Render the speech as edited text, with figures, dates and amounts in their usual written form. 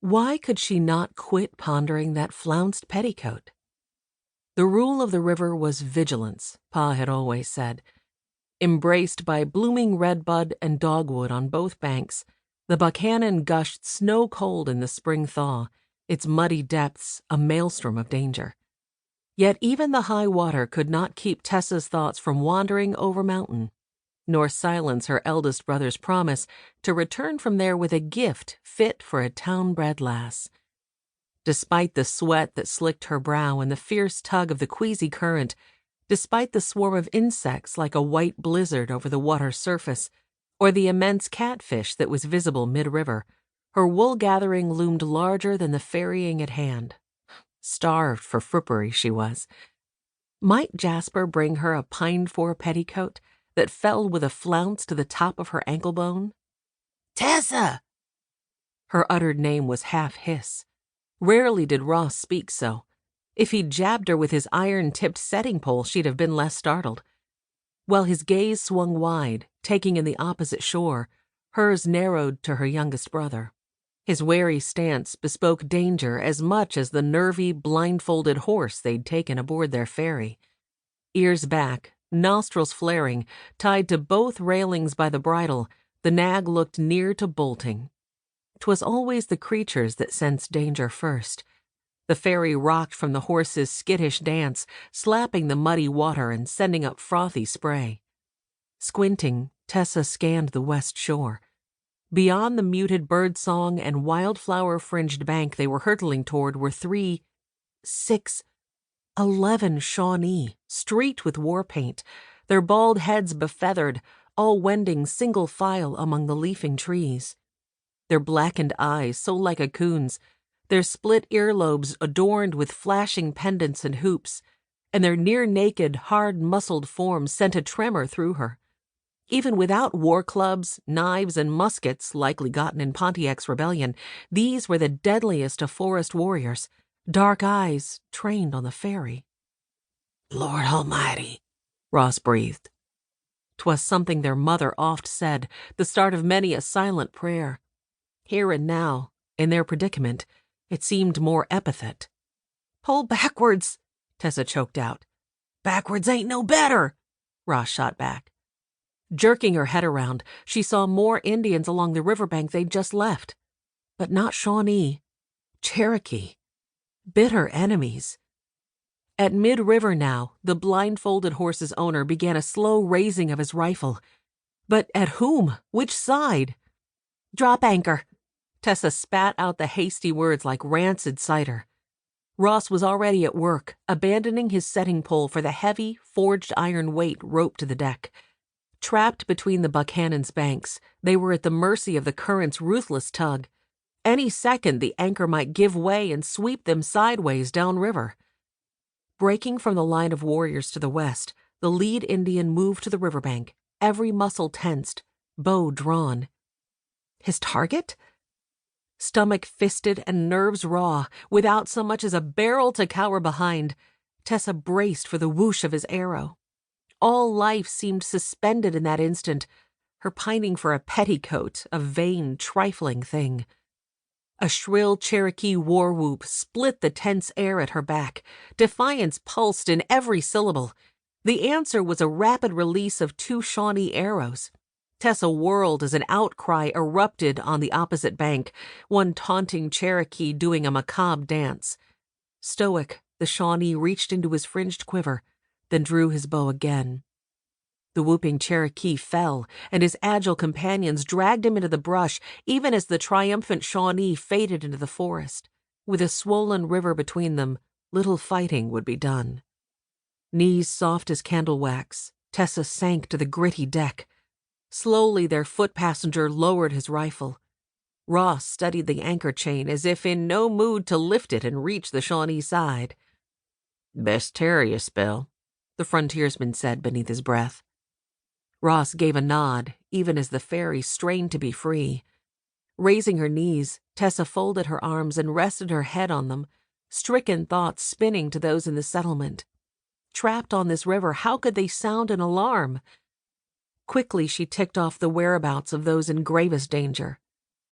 Why could she not quit pondering that flounced petticoat? The rule of the river was vigilance, Pa had always said. Embraced by blooming redbud and dogwood on both banks, the Buchanan gushed snow-cold in the spring thaw, its muddy depths a maelstrom of danger. Yet even the high water could not keep Tessa's thoughts from wandering over mountain, nor silence her eldest brother's promise to return from there with a gift fit for a town-bred lass. Despite the sweat that slicked her brow and the fierce tug of the queasy current, despite the swarm of insects like a white blizzard over the water's surface, or the immense catfish that was visible mid-river, her wool-gathering loomed larger than the ferrying at hand. Starved for frippery she was. Might Jasper bring her a pined-for petticoat that fell with a flounce to the top of her ankle bone? "Tessa!" Her uttered name was half-hiss. Rarely did Ross speak so. If he'd jabbed her with his iron-tipped setting pole, she'd have been less startled. While his gaze swung wide, taking in the opposite shore, hers narrowed to her youngest brother. His wary stance bespoke danger as much as the nervy, blindfolded horse they'd taken aboard their ferry. Ears back, nostrils flaring, tied to both railings by the bridle, the nag looked near to bolting. 'Twas always the creatures that sensed danger first. The ferry rocked from the horse's skittish dance, slapping the muddy water and sending up frothy spray. Squinting, Tessa scanned the west shore. Beyond the muted birdsong and wildflower-fringed bank they were hurtling toward were 3, 6, 11 Shawnee, streaked with war paint, their bald heads befeathered, all wending single file among the leafing trees. Their blackened eyes so like a coon's, their split earlobes adorned with flashing pendants and hoops, and their near-naked, hard-muscled forms sent a tremor through her. Even without war clubs, knives, and muskets likely gotten in Pontiac's rebellion, these were the deadliest of forest warriors, dark eyes trained on the ferry. "Lord Almighty," Ross breathed. 'Twas something their mother oft said, the start of many a silent prayer. Here and now, in their predicament, it seemed more epithet. "Pull backwards," Tessa choked out. "Backwards ain't no better," Ross shot back. Jerking her head around, she saw more Indians along the riverbank they'd just left. But not Shawnee. Cherokee. Bitter enemies. At mid-river now, the blindfolded horse's owner began a slow raising of his rifle. But at whom? Which side? "Drop anchor." Tessa spat out the hasty words like rancid cider. Ross was already at work, abandoning his setting pole for the heavy, forged iron weight roped to the deck. Trapped between the Buchanan's banks, they were at the mercy of the current's ruthless tug. Any second the anchor might give way and sweep them sideways downriver. Breaking from the line of warriors to the west, the lead Indian moved to the riverbank, every muscle tensed, bow drawn. His target? Stomach fisted and nerves raw, without so much as a barrel to cower behind, Tessa braced for the whoosh of his arrow. All life seemed suspended in that instant, her pining for a petticoat, a vain, trifling thing. A shrill Cherokee war whoop split the tense air at her back. Defiance pulsed in every syllable. The answer was a rapid release of 2 Shawnee arrows. Tessa whirled as an outcry erupted on the opposite bank, one taunting Cherokee doing a macabre dance. Stoic, the Shawnee reached into his fringed quiver, then drew his bow again. The whooping Cherokee fell, and his agile companions dragged him into the brush, even as the triumphant Shawnee faded into the forest. With a swollen river between them, little fighting would be done. Knees soft as candle wax, Tessa sank to the gritty deck. Slowly their foot passenger lowered his rifle. Ross studied the anchor chain as if in no mood to lift it and reach the Shawnee side. "Best tarry a spell," the frontiersman said beneath his breath. Ross gave a nod, even as the ferry strained to be free. Raising her knees, Tessa folded her arms and rested her head on them, stricken thoughts spinning to those in the settlement. Trapped on this river, how could they sound an alarm? Quickly she ticked off the whereabouts of those in gravest danger.